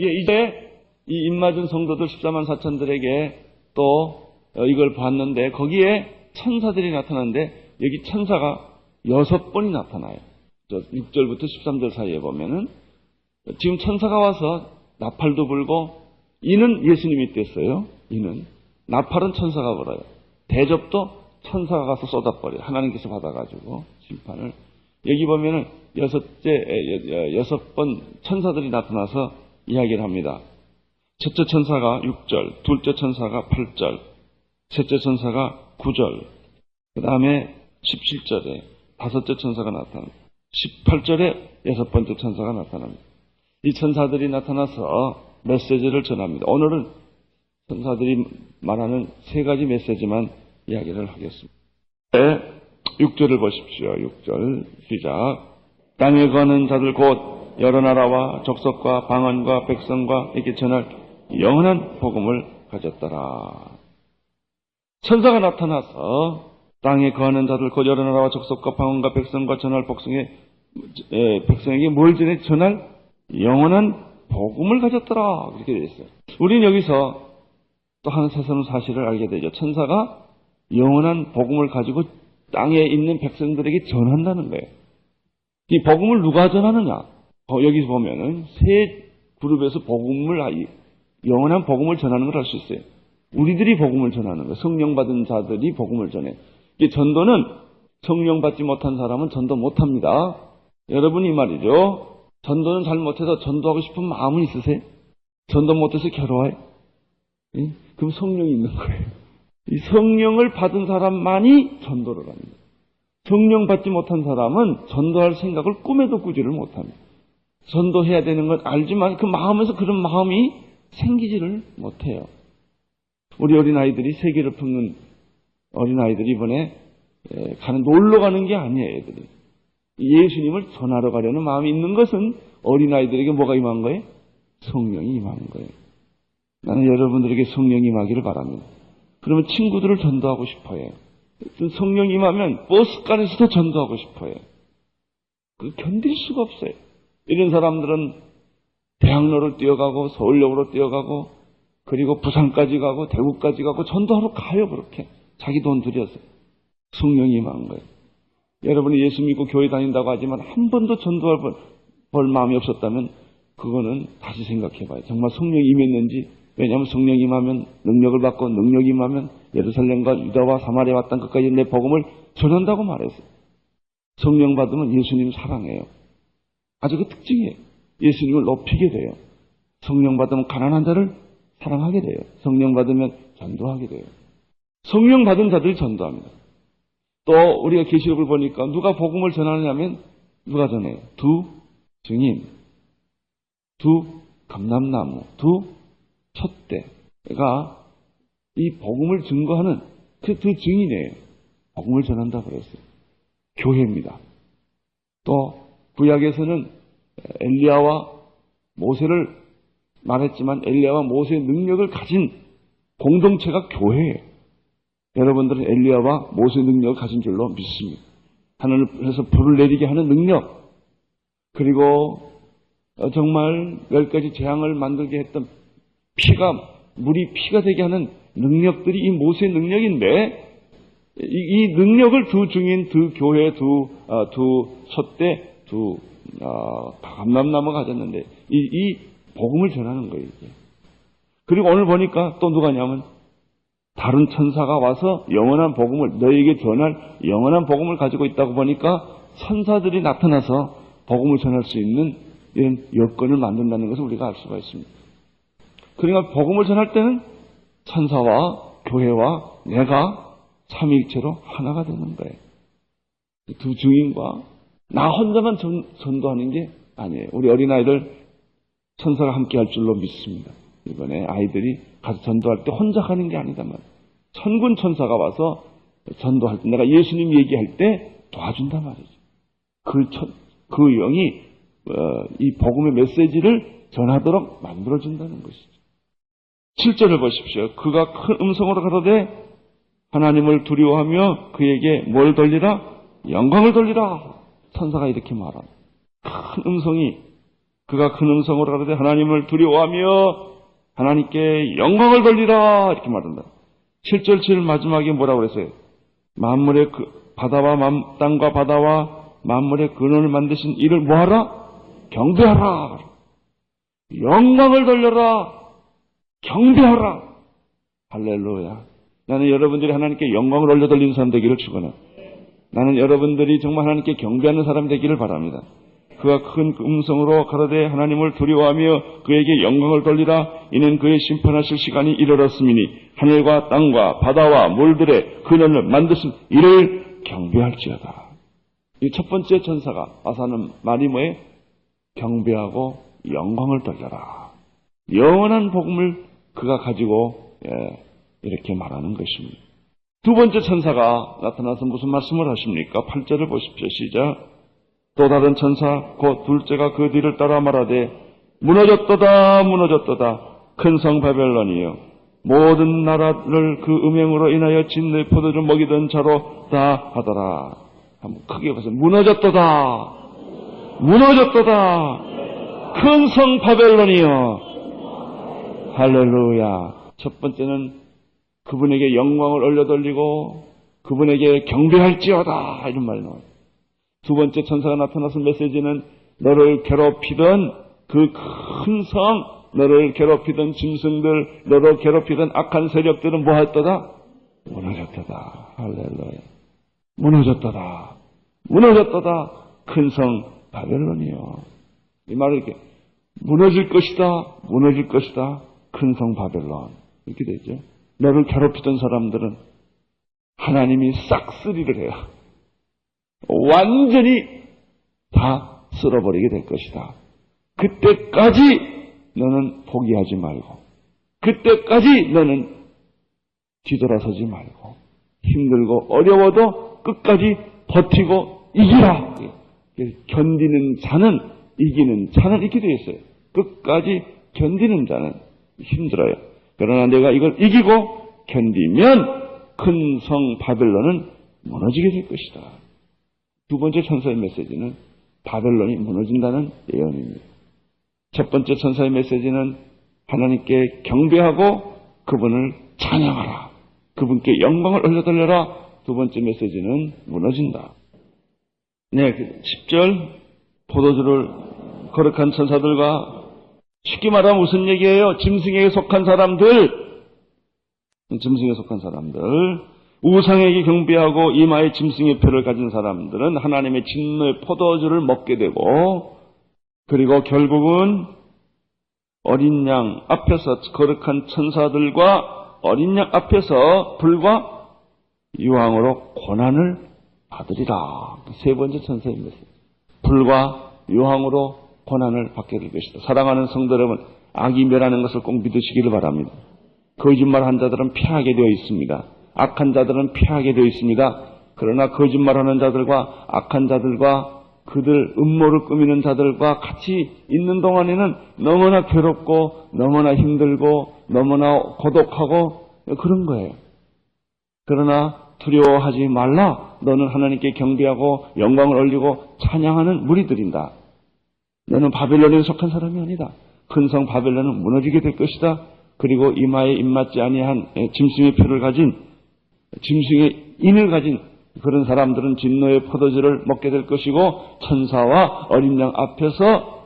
이제 이 입맞은 성도들 14만 4천들에게 또 이걸 봤는데 거기에 천사들이 나타나는데 여기 천사가 6번이 나타나요. 6절부터 13절 사이에 보면은 지금 천사가 와서 나팔도 불고 이는 예수님이 뗐어요. 이는 나팔은 천사가 불어요. 대접도 천사가 가서 쏟아버려요. 하나님께서 받아가지고 심판을. 여기 보면은 6번 천사들이 나타나서 이야기를 합니다. 첫째 천사가 6절, 둘째 천사가 8절, 셋째 천사가 9절, 그 다음에 17절에 다섯째 천사가 나타납니다. 18절에 6번째 천사가 나타납니다. 이 천사들이 나타나서 메시지를 전합니다. 오늘은 천사들이 말하는 3가지 메시지만 이야기를 하겠습니다. 6절을 보십시오. 6절 시작. 땅에 거하는 자들 곧 여러 나라와 족속과 방언과 백성과 에게 전할 영원한 복음을 가졌더라. 천사가 나타나서 땅에 거하는 자들 곧 여러 나라와 족속과 방언과 백성과 전할 백성에게 뭘 전할 영원한 복음을 가졌더라. 그렇게 되어 있어요. 우리는 여기서 또 한 새로운 사실을 알게 되죠. 천사가 영원한 복음을 가지고 땅에 있는 백성들에게 전한다는 거예요. 이 복음을 누가 전하느냐? 여기서 보면은 3 그룹에서 영원한 복음을 전하는 걸 알 수 있어요. 우리들이 복음을 전하는 거예요. 성령 받은 자들이 복음을 전해요. 이 전도는 성령 받지 못한 사람은 전도 못합니다. 여러분이 말이죠. 전도는 잘 못해서 전도하고 싶은 마음은 있으세요? 전도 못해서 괴로워요? 그럼 성령이 있는 거예요. 이 성령을 받은 사람만이 전도를 합니다. 성령 받지 못한 사람은 전도할 생각을 꿈에도 꾸지를 못합니다. 전도해야 되는 건 알지만 그 마음에서 그런 마음이 생기지를 못해요. 우리 어린아이들이 세계를 품는 어린아이들이 이번에 놀러 가는 게 아니에요. 애들이. 예수님을 전하러 가려는 마음이 있는 것은 어린아이들에게 뭐가 임한 거예요? 성령이 임한 거예요. 나는 여러분들에게 성령이 임하기를 바랍니다. 그러면 친구들을 전도하고 싶어요. 성령이 임하면 버스간에서도 전도하고 싶어요. 견딜 수가 없어요. 이런 사람들은 대학로를 뛰어가고 서울역으로 뛰어가고 그리고 부산까지 가고 대구까지 가고 전도하러 가요. 그렇게 자기 돈 들여서. 성령이 임한 거예요. 여러분이 예수 믿고 교회 다닌다고 하지만 한 번도 전도할 볼 마음이 없었다면 그거는 다시 생각해 봐요. 정말 성령이 임했는지. 왜냐하면 성령이 임하면 능력을 받고 능력이 임하면 예루살렘과 유다와 사마리아 왔던 끝까지 내 복음을 전한다고 말했어요. 성령 받으면 예수님 사랑해요. 아주 그 특징이에요. 예수님을 높이게 돼요. 성령 받으면 가난한 자를 사랑하게 돼요. 성령 받으면 전도하게 돼요. 성령 받은 자들이 전도합니다. 또 우리가 계시록을 보니까 누가 복음을 전하느냐면 누가 전해요? 2 증인, 2 감람나무, 2 촛대가 이 복음을 증거하는 그 2 증인이에요. 복음을 전한다고 그랬어요. 교회입니다. 또 구약에서는 엘리야와 모세를 말했지만 엘리야와 모세의 능력을 가진 공동체가 교회예요. 여러분들은 엘리야와 모세의 능력을 가진 줄로 믿습니다. 하늘에서 불을 내리게 하는 능력, 그리고 정말 10가지 재앙을 만들게 했던 물이 피가 되게 하는 능력들이 이 모세의 능력인데, 이 능력을 2 증인, 2 교회, 2 촛대, 2 감람나무가 가졌는데, 이 복음을 전하는 거예요, 이게. 그리고 오늘 보니까 또 누가냐면, 다른 천사가 와서 영원한 복음을, 너에게 전할 영원한 복음을 가지고 있다고 보니까 천사들이 나타나서 복음을 전할 수 있는 이런 여건을 만든다는 것을 우리가 알 수가 있습니다. 그러니까 복음을 전할 때는 천사와 교회와 내가 삼위일체로 하나가 되는 거예요. 2 증인과 나 혼자만 전도하는 게 아니에요. 우리 어린아이들 천사가 함께 할 줄로 믿습니다. 이번에 아이들이 가서 전도할 때 혼자 가는 게 아니다 말이에요. 천군 천사가 와서 전도할 때 내가 예수님 얘기할 때 도와준단 말이죠. 그 영이 이 복음의 메시지를 전하도록 만들어준다는 것이죠. 7절을 보십시오. 그가 큰 음성으로 가로되 하나님을 두려워하며 그에게 뭘 돌리라? 영광을 돌리라. 천사가 이렇게 말합니다. 큰 음성이 그가 큰 음성으로 가로되 하나님을 두려워하며 하나님께 영광을 돌리라 이렇게 말한다. 7절 7 마지막에 뭐라고 그랬어요? 만물의 땅과 바다와 만물의 근원을 만드신 이를 뭐하라? 경배하라. 영광을 돌려라. 경배하라. 할렐루야. 나는 여러분들이 하나님께 영광을 올려 돌리는 사람 되기를 축원합니다. 나는 여러분들이 정말 하나님께 경배하는 사람 되기를 바랍니다. 그가 큰 음성으로 가로되 하나님을 두려워하며 그에게 영광을 돌리라. 이는 그의 심판하실 시간이 이르렀음이니 하늘과 땅과 바다와 물들의 근원을 만드신 이를 경배할지어다. 이 첫 번째 천사가 와서는 말이 뭐예요? 경배하고 영광을 돌려라. 영원한 복음을 그가 가지고 이렇게 말하는 것입니다. 두 번째 천사가 나타나서 무슨 말씀을 하십니까? 8절을 보십시오. 시작. 또 다른 천사 곧 둘째가 그 뒤를 따라 말하되 무너졌도다 무너졌도다 큰 성 바벨론이여 모든 나라를 그 음행으로 인하여 진의 포도를 먹이던 자로 다 하더라. 한번 크게 보세요. 무너졌도다 무너졌도다 큰 성 바벨론이여. 할렐루야. 첫 번째는 그분에게 영광을 올려돌리고 그분에게 경배할지어다 이런 말이 나와요. 두 번째 천사가 나타나서 메시지는 너를 괴롭히던 그 큰 성, 너를 괴롭히던 짐승들, 너를 괴롭히던 악한 세력들은 뭐했더라? 무너졌도다. 할렐루야. 무너졌도다. 무너졌도다. 큰 성 바벨론이요. 이 말을 이렇게 무너질 것이다. 무너질 것이다. 큰 성 바벨론. 이렇게 되죠. 너를 괴롭히던 사람들은 하나님이 싹쓸이를 해요. 완전히 다 쓸어버리게 될 것이다. 그때까지 너는 포기하지 말고 그때까지 너는 뒤돌아서지 말고 힘들고 어려워도 끝까지 버티고 이기라. 견디는 자는 이기는 자는 이렇게 되어 있어요. 끝까지 견디는 자는 힘들어요. 그러나 내가 이걸 이기고 견디면 큰 성 바벨론은 무너지게 될 것이다. 두 번째 천사의 메시지는 바벨론이 무너진다는 예언입니다. 첫 번째 천사의 메시지는 하나님께 경배하고 그분을 찬양하라. 그분께 영광을 올려돌려라. 두 번째 메시지는 무너진다. 네, 10절 포도주를 거룩한 천사들과 쉽게 말하면 무슨 얘기예요? 짐승에게 속한 사람들 우상에게 경배하고 이마에 짐승의 표를 가진 사람들은 하나님의 진노의 포도주를 먹게 되고 그리고 결국은 어린 양 앞에서 거룩한 천사들과 어린 양 앞에서 불과 유황으로 고난을 받으리라. 세 번째 천사의 메시지. 불과 유황으로 고난을 받게 될 것이다. 사랑하는 성도 여러분, 악이 멸하는 것을 꼭 믿으시기를 바랍니다. 거짓말한 자들은 피하게 되어 있습니다. 악한 자들은 피하게 되어 있습니다. 그러나 거짓말하는 자들과 악한 자들과 그들 음모를 꾸미는 자들과 같이 있는 동안에는 너무나 괴롭고 너무나 힘들고 너무나 고독하고 그런 거예요. 그러나 두려워하지 말라. 너는 하나님께 경배하고 영광을 올리고 찬양하는 무리들인다. 너는 바벨론에 속한 사람이 아니다. 큰 성 바벨론은 무너지게 될 것이다. 그리고 이마에 입맞지 아니한 짐승의 표를 가진 짐승의 인을 가진 그런 사람들은 진노의 포도주를 먹게 될 것이고 천사와 어린 양 앞에서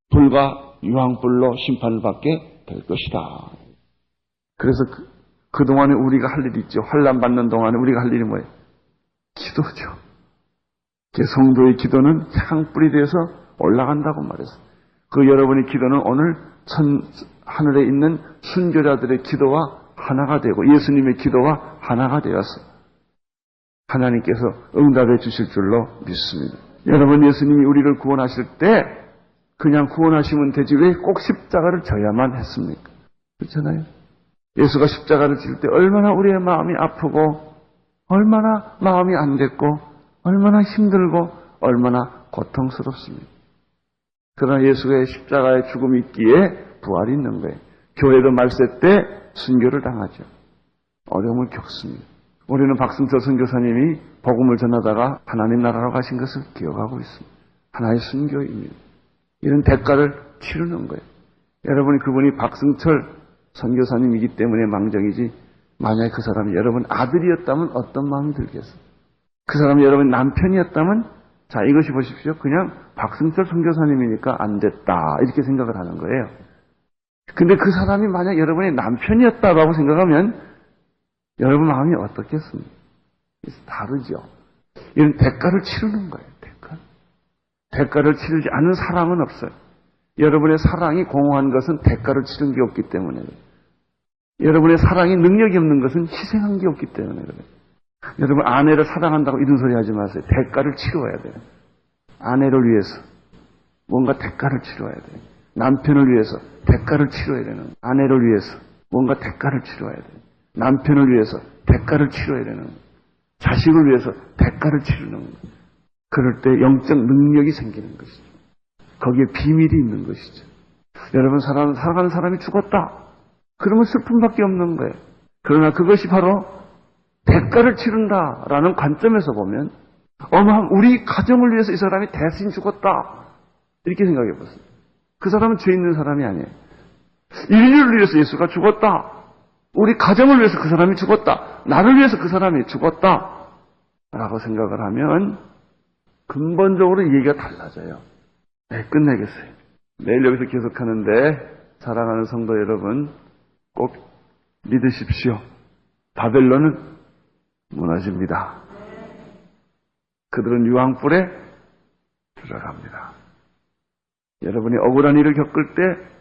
불과 유황불로 심판을 받게 될 것이다. 그래서 그동안에 우리가 할 일이 있죠. 환난 받는 동안에 우리가 할 일이 뭐예요? 기도죠. 성도의 기도는 향불이 되어서 올라간다고 말했어요. 그 여러분의 기도는 오늘 하늘에 있는 순교자들의 기도와 하나가 되고 예수님의 기도와 하나가 되어서 하나님께서 응답해 주실 줄로 믿습니다. 여러분, 예수님이 우리를 구원하실 때 그냥 구원하시면 되지 왜 꼭 십자가를 져야만 했습니까? 그렇잖아요. 예수가 십자가를 질 때 얼마나 우리의 마음이 아프고 얼마나 마음이 안 됐고 얼마나 힘들고 얼마나 고통스럽습니다. 그러나 예수의 십자가의 죽음이 있기에 부활이 있는 거예요. 교회도 말세 때 순교를 당하죠. 어려움을 겪습니다. 우리는 박승철 선교사님이 복음을 전하다가 하나님 나라로 가신 것을 기억하고 있습니다. 하나의 순교입니다. 이런 대가를 치르는 거예요. 여러분이 그분이 박승철 선교사님이기 때문에 망정이지, 만약에 그 사람이 여러분 아들이었다면 어떤 마음이 들겠어요? 그 사람이 여러분 남편이었다면, 자, 이것이 보십시오. 그냥 박승철 선교사님이니까 안 됐다, 이렇게 생각을 하는 거예요. 근데 그 사람이 만약 여러분의 남편이었다고 생각하면 여러분 마음이 어떻겠습니까? 다르죠. 이런 대가를 치르는 거예요. 대가를 치르지 않는 사랑은 없어요. 여러분의 사랑이 공허한 것은 대가를 치른 게 없기 때문에 그래요. 여러분의 사랑이 능력이 없는 것은 희생한 게 없기 때문에 그래요. 여러분 아내를 사랑한다고 이런 소리 하지 마세요. 대가를 치러야 돼요. 아내를 위해서 뭔가 대가를 치러야 돼요. 남편을 위해서 대가를 치러야 되는 거예요. 아내를 위해서 뭔가 대가를 치러야 돼요. 남편을 위해서 대가를 치러야 되는 거예요. 자식을 위해서 대가를 치르는 거예요. 그럴 때 영적 능력이 생기는 것이죠. 거기에 비밀이 있는 것이죠. 여러분 사랑하는 사람이 죽었다. 그러면 슬픔밖에 없는 거예요. 그러나 그것이 바로 대가를 치른다라는 관점에서 보면 어마어마한 우리 가정을 위해서 이 사람이 대신 죽었다. 이렇게 생각해 보세요. 그 사람은 죄 있는 사람이 아니에요. 인류를 위해서 예수가 죽었다. 우리 가정을 위해서 그 사람이 죽었다. 나를 위해서 그 사람이 죽었다. 라고 생각을 하면 근본적으로 이 얘기가 달라져요. 네, 끝내겠어요. 내일 여기서 계속하는데 사랑하는 성도 여러분 꼭 믿으십시오. 바벨론은 무너집니다. 그들은 유황불에 들어갑니다. 여러분이 억울한 일을 겪을 때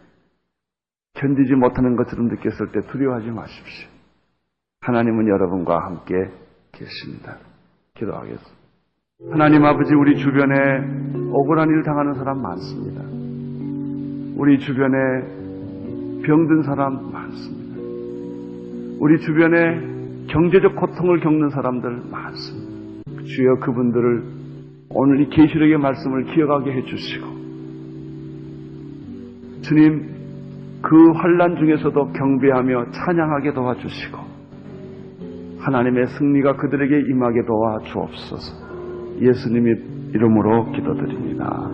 견디지 못하는 것처럼 느꼈을 때 두려워하지 마십시오. 하나님은 여러분과 함께 계십니다. 기도하겠습니다. 하나님 아버지, 우리 주변에 억울한 일을 당하는 사람 많습니다. 우리 주변에 병든 사람 많습니다. 우리 주변에 경제적 고통을 겪는 사람들 많습니다. 주여 그분들을 오늘 이 계시록의 말씀을 기억하게 해주시고 주님 그 환난 중에서도 경배하며 찬양하게 도와주시고 하나님의 승리가 그들에게 임하게 도와주옵소서. 예수님의 이름으로 기도드립니다.